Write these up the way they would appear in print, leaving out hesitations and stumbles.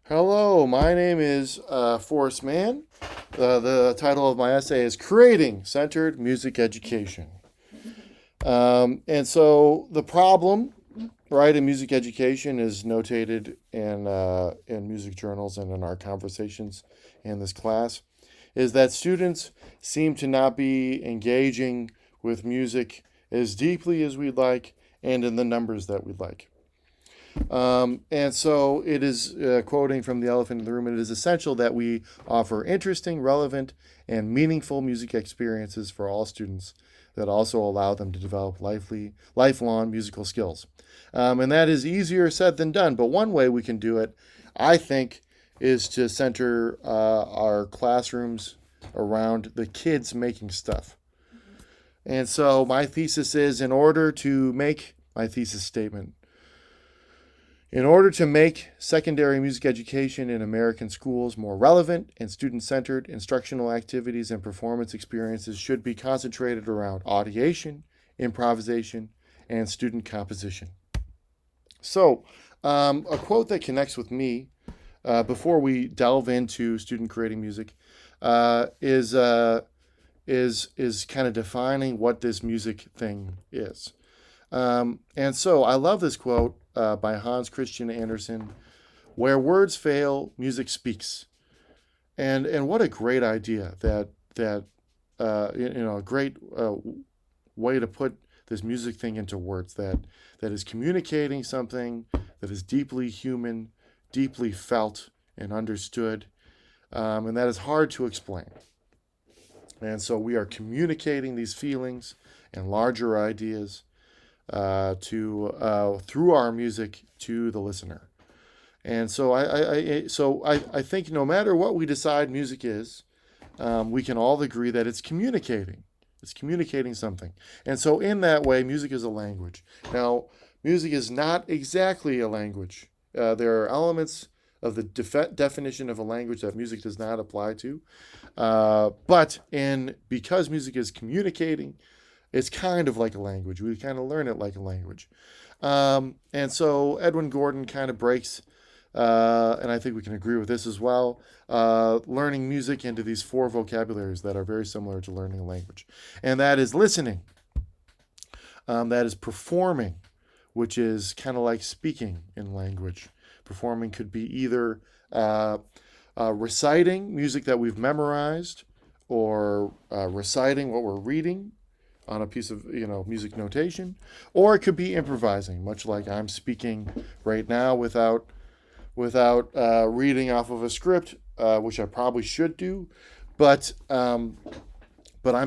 Hello, my name is Forrest Mann. The title of my essay is Creating Centered Music Education. And so the problem, right, in music education is notated in music journals and in our conversations in this class, is that students seem to not be engaging with music as deeply as we'd like and in the numbers that we'd like. And so it is, quoting from The Elephant in the Room, it is essential that we offer interesting, relevant, and meaningful music experiences for all students that also allow them to develop lifelong musical skills. And that is easier said than done, but one way we can do it, I think, is to center our classrooms around the kids making stuff. And so my thesis is my thesis statement in order to make secondary music education in American schools more relevant and student centered, instructional activities and performance experiences should be concentrated around audiation, improvisation, and student composition. So, a quote that connects with me before we delve into student creating music is kind of defining what this music thing is. And so I love this quote by Hans Christian Andersen: "Where words fail, music speaks." And what a great idea a great way to put this music thing into words that is communicating something that is deeply human, deeply felt and understood, and that is hard to explain. And so we are communicating these feelings and larger ideas to through our music to the listener. And so I think no matter what we decide music is, we can all agree that it's communicating. It's communicating something. And so in that way, music is a language. Now, music is not exactly a language. There are elements of the definition of a language that music does not apply to. Because music is communicating, it's kind of like a language. We kind of learn it like a language. And so Edwin Gordon kind of breaks, and I think we can agree with this as well, learning music into these four vocabularies that are very similar to learning a language. And that is listening, that is performing, which is kind of like speaking in language. Performing could be either reciting music that we've memorized or reciting what we're reading on a piece of music notation, or it could be improvising, much like I'm speaking right now without reading off of a script, which I probably should do, but I'm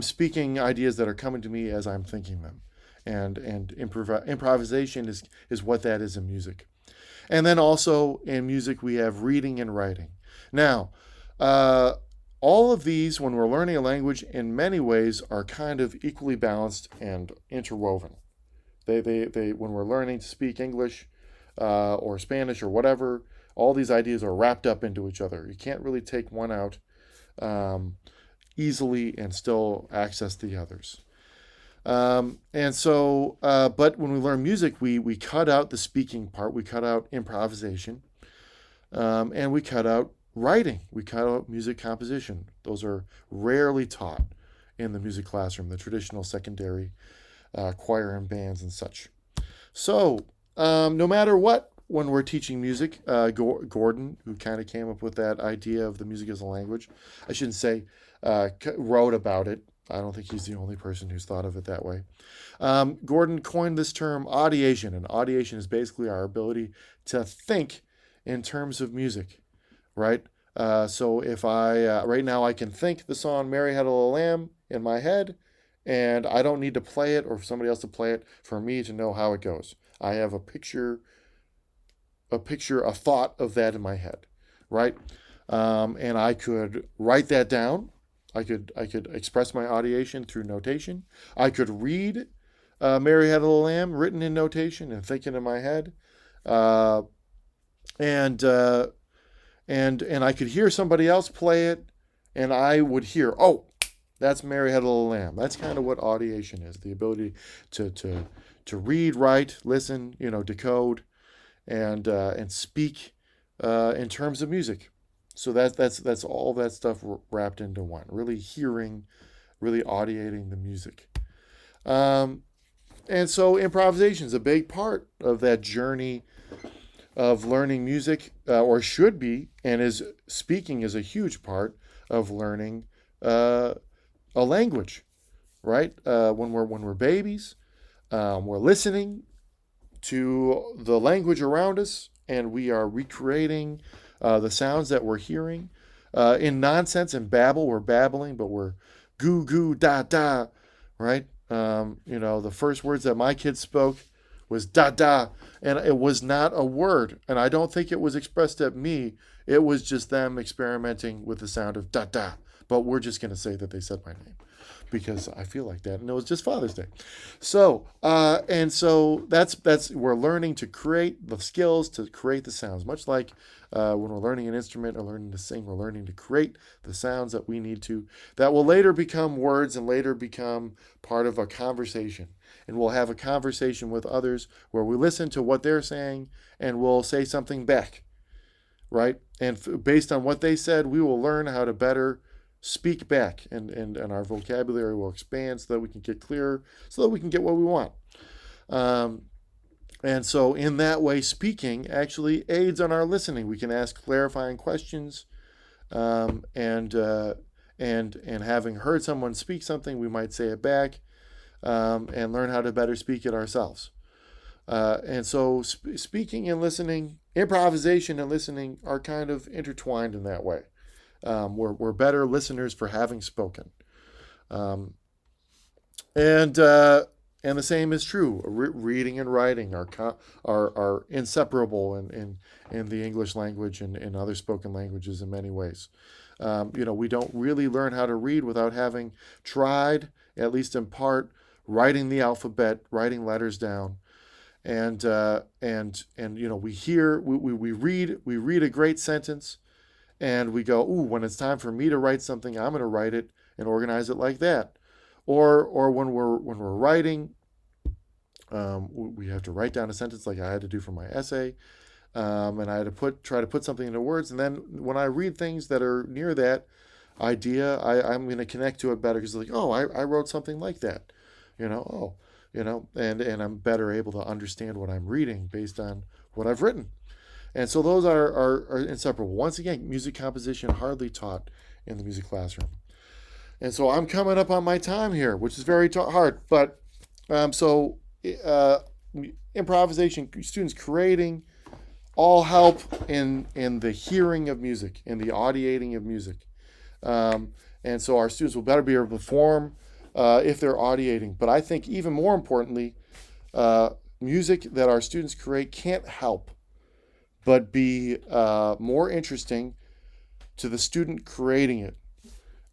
speaking ideas that are coming to me as I'm thinking them, and improvisation is what that is in music. And then also in music we have reading and writing. Now, all of these, when we're learning a language, in many ways are kind of equally balanced and interwoven. When we're learning to speak English or Spanish or whatever, all these ideas are wrapped up into each other. You can't really take one out easily and still access the others. But when we learn music, we cut out the speaking part, we cut out improvisation, and we cut out writing. We cut out music composition. Those are rarely taught in the music classroom, the traditional secondary choir and bands and such. So, no matter what, when we're teaching music, Gordon, who kind of came up with that idea of the music as a language, I shouldn't say wrote about it. I don't think he's the only person who's thought of it that way. Gordon coined this term audiation, and audiation is basically our ability to think in terms of music, right? So if right now I can think the song Mary Had a Little Lamb in my head, and I don't need to play it or for somebody else to play it for me to know how it goes. I have a thought of that in my head, right? And I could write that down. I could express my audiation through notation. I could read Mary Had a Little Lamb written in notation and thinking in my head. Uh, and uh, and I could hear somebody else play it, and I would hear, oh, that's Mary Had a Little Lamb. That's kind of what audiation is: the ability to read, write, listen, decode, and speak in terms of music. So that's all that stuff wrapped into one. Really hearing, really audiating the music. Um, and so improvisation is a big part of that journey of learning music, or should be, and is speaking is a huge part of learning uh, a language. Right? When we're babies, we're listening to the language around us, and we are recreating the sounds that we're hearing. In nonsense and babble, we're babbling, but we're goo goo da da, right? The first words that my kids spoke was da da, and it was not a word, and I don't think it was expressed at me. It was just them experimenting with the sound of da da. But we're just going to say that they said my name because I feel like that, and it was just Father's Day. So that's we're learning to create the skills to create the sounds, much like when we're learning an instrument or learning to sing, we're learning to create the sounds that we need to, that will later become words and later become part of a conversation. And we'll have a conversation with others where we listen to what they're saying and we'll say something back, right? And based on what they said, we will learn how to better speak back, and our vocabulary will expand so that we can get clearer, so that we can get what we want. Um, and so in that way, speaking actually aids on our listening. We can ask clarifying questions, and having heard someone speak something, we might say it back, and learn how to better speak it ourselves. And so speaking and listening, improvisation and listening are kind of intertwined in that way. We're better listeners for having spoken. Um, and and the same is true. Reading and writing are inseparable in the English language and in other spoken languages in many ways. We don't really learn how to read without having tried, at least in part, writing the alphabet, writing letters down, and we read a great sentence, and we go, ooh, when it's time for me to write something, I'm going to write it and organize it like that. Or when we're writing, we have to write down a sentence like I had to do for my essay, and I had to try to put something into words. And then when I read things that are near that idea, I'm going to connect to it better because like, oh, I wrote something like that, and I'm better able to understand what I'm reading based on what I've written. And so those are inseparable. Once again, music composition hardly taught in the music classroom. And so I'm coming up on my time here, which is very hard. But so uh, improvisation, students creating, all help in the hearing of music, in the audiating of music. And so our students will better be able to perform if they're audiating. But I think even more importantly, music that our students create can't help but be more interesting to the student creating it.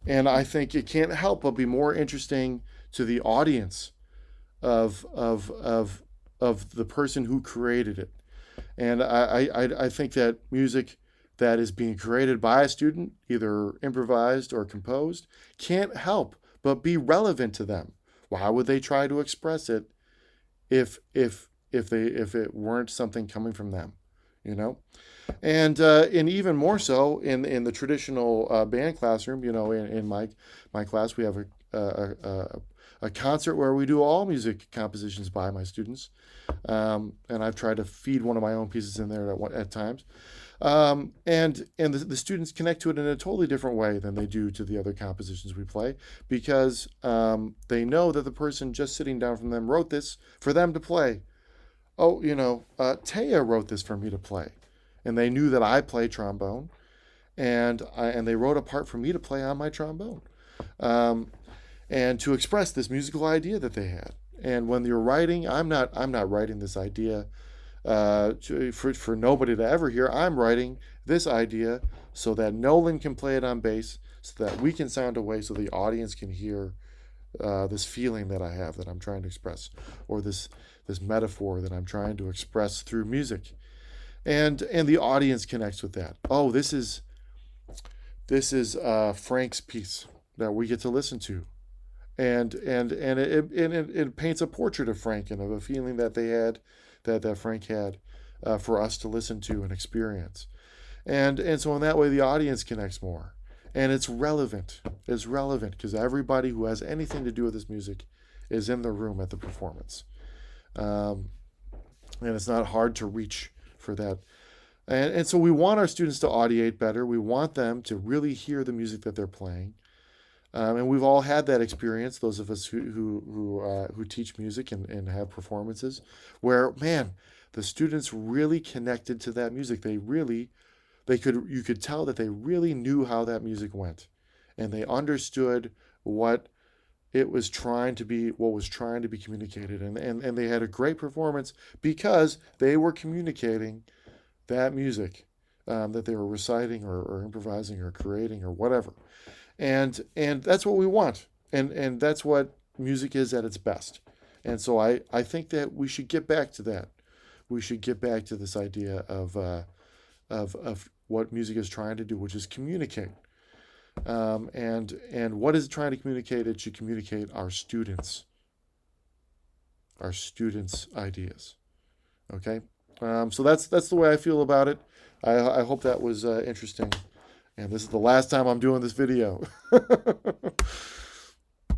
And I think it can't help but be more interesting to the audience of the person who created it. And I think that music that is being created by a student, either improvised or composed, can't help but be relevant to them. Why would they try to express it if it weren't something coming from them? And even more so in the traditional band classroom. In my class, we have a concert where we do all music compositions by my students, and I've tried to feed one of my own pieces in there at times. And the students connect to it in a totally different way than they do to the other compositions we play, because they know that the person just sitting down from them wrote this for them to play. Oh, Taya wrote this for me to play. And they knew that I play trombone, and they wrote a part for me to play on my trombone, and to express this musical idea that they had. And when you're writing, I'm not writing this idea for nobody to ever hear. I'm writing this idea so that Nolan can play it on bass, so that we can sound away, so the audience can hear this feeling that I have that I'm trying to express, or this metaphor that I'm trying to express through music, and the audience connects with that. Oh, this is Frank's piece that we get to listen to, and it paints a portrait of Frank and of a feeling that they had, that Frank had, for us to listen to and experience. And so in that way the audience connects more, and it's relevant. It's relevant because everybody who has anything to do with this music is in the room at the performance, um, and it's not hard to reach for that. And so we want our students to audiate better. We want them to really hear the music that they're playing. And we've all had that experience. Those of us who teach music and have performances, where man, the students really connected to that music. You could tell that they really knew how that music went, and they understood what what was trying to be communicated, and they had a great performance because they were communicating that music that they were reciting or improvising or creating or whatever. And that's what we want, and that's what music is at its best. And so I think that we should get back to that. We should get back to this idea of what music is trying to do, which is communicate. And what is it trying to communicate? It should communicate our students' ideas. Okay, so that's the way I feel about it. I hope that was interesting. And this is the last time I'm doing this video.